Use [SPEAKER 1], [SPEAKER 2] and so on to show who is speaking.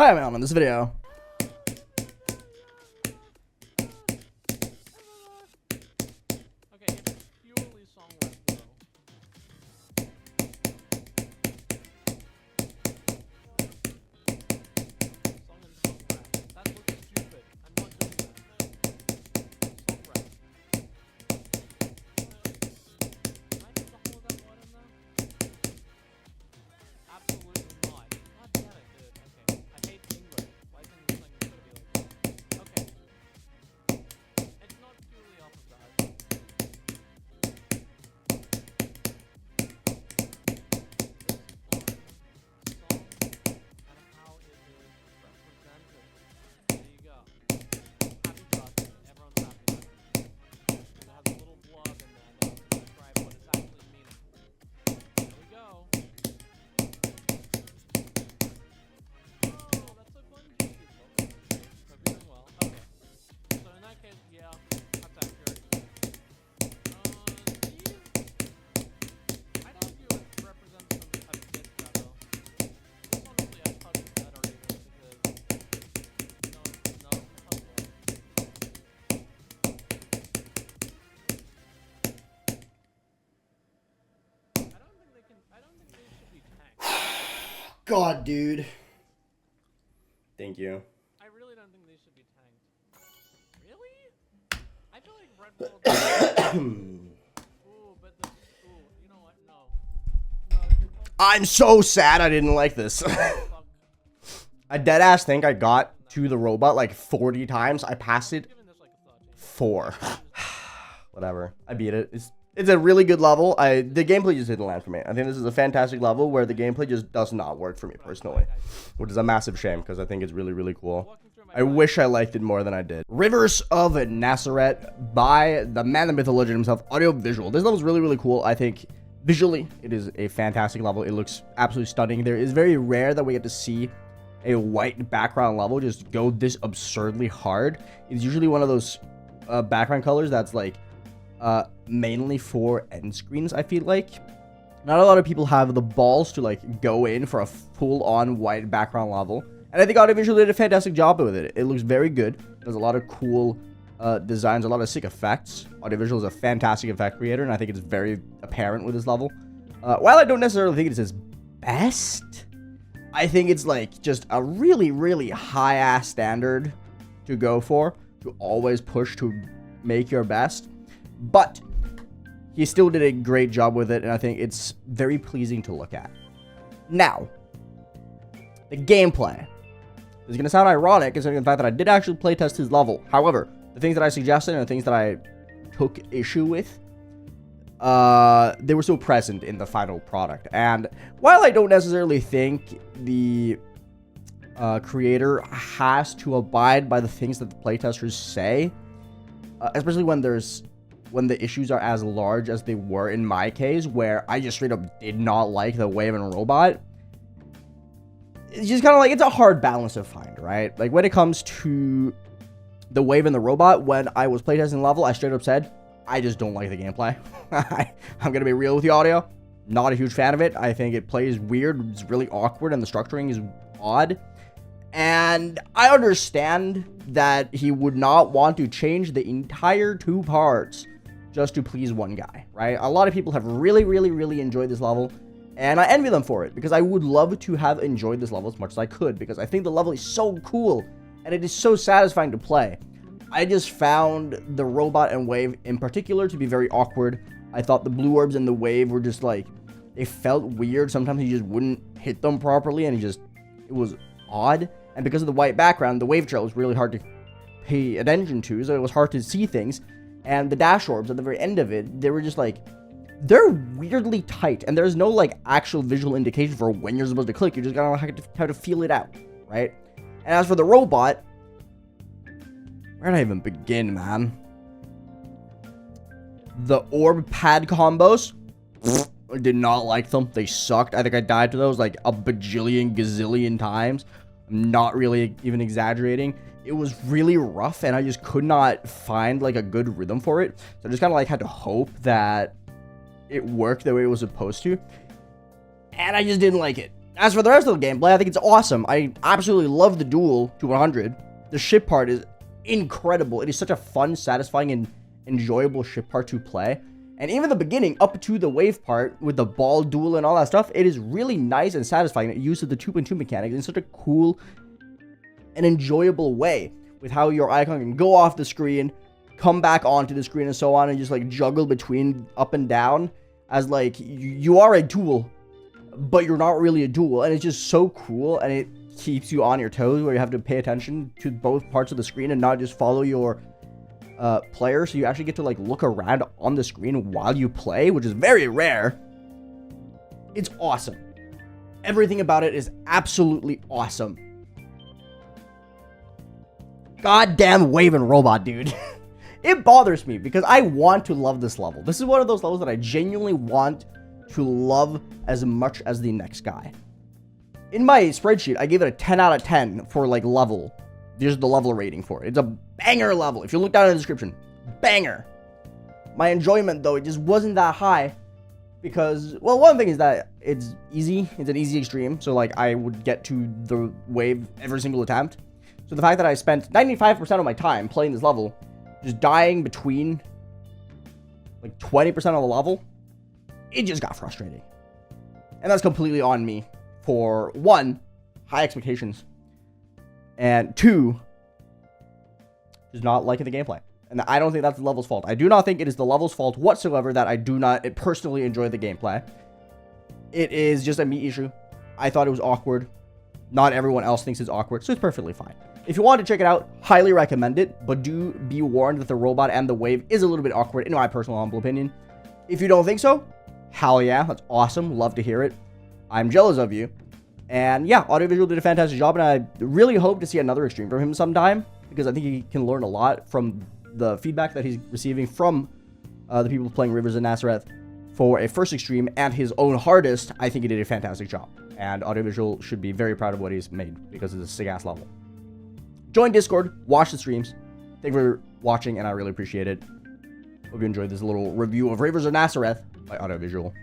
[SPEAKER 1] Hi, I'm Alan. In this video,
[SPEAKER 2] Okay, it's purely song rap though. Song and song rap. That looks stupid. I'm not doing that. Song rap. Can I put the whole of that word in there? Absolutely not. God damn it, dude. Okay. I hate English. Why is English like gotta be like that? Okay. It's not purely off of that.
[SPEAKER 1] God, dude. Thank you.
[SPEAKER 2] I really don't think these should be tanked. Really? I feel like Red Bull. Ooh, but the you know what? No.
[SPEAKER 1] I'm so sad I didn't like this. I deadass think I got to the robot like 40 times. I passed it 4. Whatever. I beat it. It's a really good level. The gameplay just didn't land for me. I think this is a fantastic level where the gameplay just does not work for me personally, which is a massive shame because I think it's really, really cool. I wish I liked it more than I did. Rivers of Nazareth by the man, the myth, the legend himself, audiovisual. This level is really, really cool. I think visually it is a fantastic level. It looks absolutely stunning. There is very rare that we get to see a white background level just go this absurdly hard. It's usually one of those background colors that's like mainly for end screens. I feel like not a lot of people have the balls to like go in for a full-on white background level, and I think audiovisual did a fantastic job with it. It looks very good. There's a lot of cool designs, a lot of sick effects. Audiovisual is a fantastic effect creator, and I think it's very apparent with this level. While I don't necessarily think it's his best, I think it's like just a really, really high-ass standard to go for, to always push to make your best. But he still did a great job with it, and I think it's very pleasing to look at. Now, the gameplay is going to sound ironic considering the fact that I did actually playtest his level. However, the things that I suggested and the things that I took issue with, they were still present in the final product. And while I don't necessarily think the creator has to abide by the things that the playtesters say, especially when the issues are as large as they were in my case, where I just straight up did not like the wave and robot. It's just kind of like, it's a hard balance to find, right? Like when it comes to the wave and the robot, when I was playtesting level, I straight up said, I just don't like the gameplay. I'm going to be real with the audio. Not a huge fan of it. I think it plays weird. It's really awkward and the structuring is odd. And I understand that he would not want to change the entire 2 parts just to please one guy, right? A lot of people have really, really, really enjoyed this level, and I envy them for it, because I would love to have enjoyed this level as much as I could, because I think the level is so cool, and it is so satisfying to play. I just found the robot and wave in particular to be very awkward. I thought the blue orbs and the wave were just like, they felt weird. Sometimes he just wouldn't hit them properly, and it was odd. And because of the white background, the wave trail was really hard to pay attention to, so it was hard to see things. And the dash orbs at the very end of it, they were just like, they're weirdly tight, and there's no like actual visual indication for when you're supposed to click. You're just gonna have to feel it out, right? And as for the robot, where did I even begin, man? The orb pad combos, I did not like them. They sucked. I think I died to those like a bajillion gazillion times. I'm not really even exaggerating. It was really rough, and I just could not find like a good rhythm for it. So I just kind of like had to hope that it worked the way it was supposed to. And I just didn't like it. As for the rest of the gameplay, I think it's awesome. I absolutely love the duel to 100. The ship part is incredible. It is such a fun, satisfying, and enjoyable ship part to play. And even the beginning, up to the wave part, with the ball duel and all that stuff, it is really nice and satisfying. It uses the 2.2 mechanics in such a cool and enjoyable way, with how your icon can go off the screen, come back onto the screen, and so on, and just like juggle between up and down, as like you are a duel, but you're not really a duel. And it's just so cool, and it keeps you on your toes, where you have to pay attention to both parts of the screen and not just follow your player. So you actually get to like look around on the screen while you play, which is very rare. It's awesome. Everything about it is absolutely awesome. Goddamn wave and robot, dude. It bothers me because I want to love this level. This is one of those levels that I genuinely want to love as much as the next guy. In my spreadsheet, I gave it a 10 out of 10 for like level. There's the level rating for it. It's a banger level. If you look down in the description, banger. My enjoyment, though, it just wasn't that high because, well, one thing is that it's easy. It's an easy extreme. So like I would get to the wave every single attempt. So the fact that I spent 95% of my time playing this level just dying between like 20% of the level, it just got frustrating. And that's completely on me for, one, high expectations, and two, just not liking the gameplay. And I don't think that's the level's fault. I do not think it is the level's fault whatsoever that I do not personally enjoy the gameplay. It is just a me issue. I thought it was awkward. Not everyone else thinks it's awkward, so it's perfectly fine. If you want to check it out, highly recommend it, but do be warned that the robot and the wave is a little bit awkward, in my personal humble opinion. If you don't think so, hell yeah, that's awesome. Love to hear it. I'm jealous of you. And yeah, Audiovisual did a fantastic job, and I really hope to see another extreme from him sometime, because I think he can learn a lot from the feedback that he's receiving from the people playing Rivers of Nazareth for a first extreme and his own hardest. I think he did a fantastic job, and Audiovisual should be very proud of what he's made because it's a sick-ass level. Join Discord, watch the streams. Thank you for watching, and I really appreciate it. Hope you enjoyed this little review of Rivers of Nazareth by Audiovisual.